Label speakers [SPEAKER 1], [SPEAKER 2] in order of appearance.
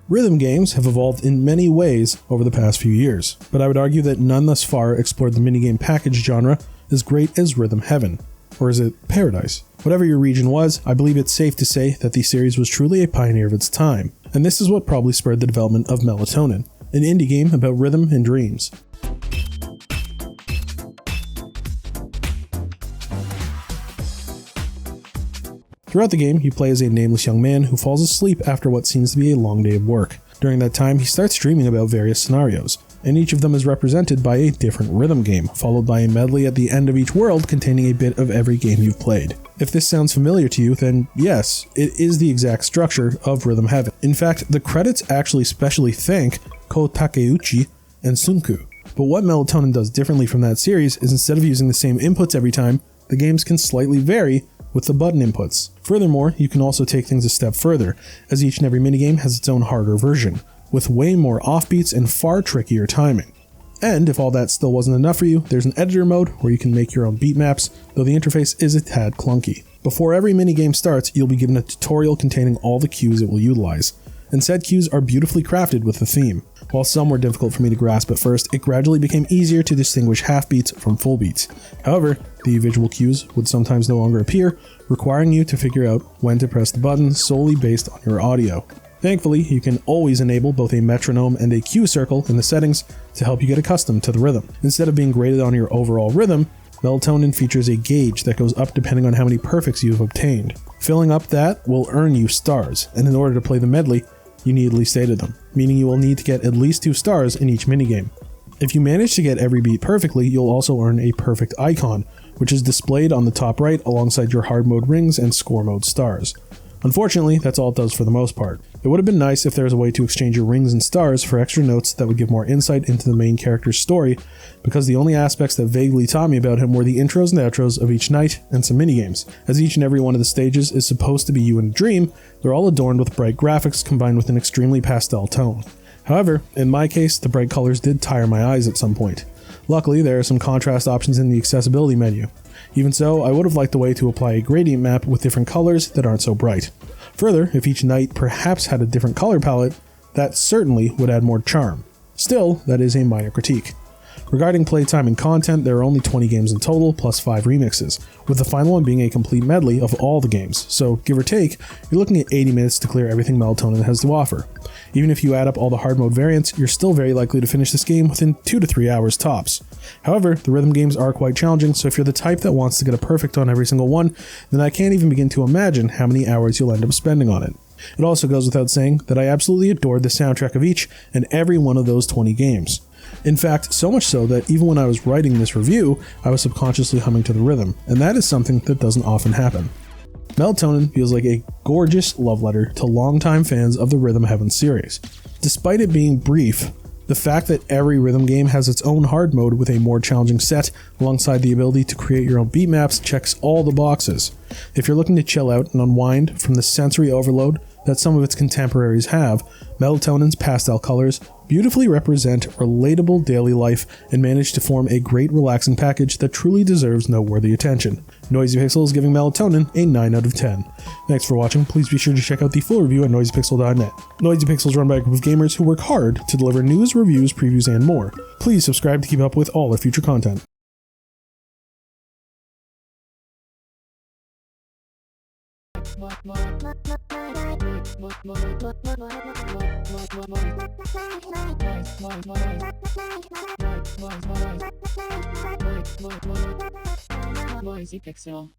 [SPEAKER 1] Rhythm games have evolved in many ways over the past few years, but I would argue that none thus far explored the minigame package genre as great as Rhythm Heaven. Or is it Paradise? Whatever your region was, I believe it's safe to say that the series was truly a pioneer of its time, and this is what probably spurred the development of Melatonin, an indie game about rhythm and dreams. Throughout the game, you play as a nameless young man who falls asleep after what seems to be a long day of work. During that time, he starts dreaming about various scenarios, and each of them is represented by a different rhythm game, followed by a medley at the end of each world containing a bit of every game you've played. If this sounds familiar to you, then yes, it is the exact structure of Rhythm Heaven. In fact, the credits actually specially thank Ko Takeuchi and Sunku. But what Melatonin does differently from that series is instead of using the same inputs every time, the games can slightly vary with the button inputs. Furthermore, you can also take things a step further, as each and every minigame has its own harder version, with way more offbeats and far trickier timing. And if all that still wasn't enough for you, there's an editor mode where you can make your own beat maps, though the interface is a tad clunky. Before every minigame starts, you'll be given a tutorial containing all the cues it will utilize, and said cues are beautifully crafted with the theme. While some were difficult for me to grasp at first, it gradually became easier to distinguish half beats from full beats. However, the visual cues would sometimes no longer appear, requiring you to figure out when to press the button solely based on your audio. Thankfully, you can always enable both a metronome and a cue circle in the settings to help you get accustomed to the rhythm. Instead of being graded on your overall rhythm, Melatonin features a gauge that goes up depending on how many perfects you have obtained. Filling up that will earn you stars, and in order to play the medley, you need at least 8 of them, meaning you will need to get at least 2 stars in each minigame. If you manage to get every beat perfectly, you'll also earn a perfect icon, which is displayed on the top right alongside your hard mode rings and score mode stars. Unfortunately, that's all it does for the most part. It would have been nice if there was a way to exchange your rings and stars for extra notes that would give more insight into the main character's story, because the only aspects that vaguely taught me about him were the intros and outros of each night and some minigames. As each and every one of the stages is supposed to be you in a dream, they're all adorned with bright graphics combined with an extremely pastel tone. However, in my case, the bright colors did tire my eyes at some point. Luckily, there are some contrast options in the accessibility menu. Even so, I would have liked a way to apply a gradient map with different colors that aren't so bright. Further, if each night perhaps had a different color palette, that certainly would add more charm. Still, that is a minor critique. Regarding playtime and content, there are only 20 games in total, plus 5 remixes, with the final one being a complete medley of all the games, so give or take, you're looking at 80 minutes to clear everything Melatonin has to offer. Even if you add up all the hard mode variants, you're still very likely to finish this game within 2 to 3 hours tops. However, the rhythm games are quite challenging, so if you're the type that wants to get a perfect on every single one, then I can't even begin to imagine how many hours you'll end up spending on it. It also goes without saying that I absolutely adored the soundtrack of each and every one of those 20 games. In fact, so much so that even when I was writing this review, I was subconsciously humming to the rhythm, and that is something that doesn't often happen. Melatonin feels like a gorgeous love letter to longtime fans of the Rhythm Heaven series. Despite it being brief, the fact that every rhythm game has its own hard mode with a more challenging set alongside the ability to create your own beat maps checks all the boxes. If you're looking to chill out and unwind from the sensory overload that some of its contemporaries have, Melatonin's pastel colors beautifully represent relatable daily life and manage to form a great relaxing package that truly deserves noteworthy attention. Noisy Pixel is giving Melatonin a 9 out of 10. Thanks for watching. Please be sure to check out the full review at noisypixel.net. Noisy Pixel is run by a group of gamers who work hard to deliver news, reviews, previews, and more. Please subscribe to keep up with all our future content.
[SPEAKER 2] Noisy Pixel.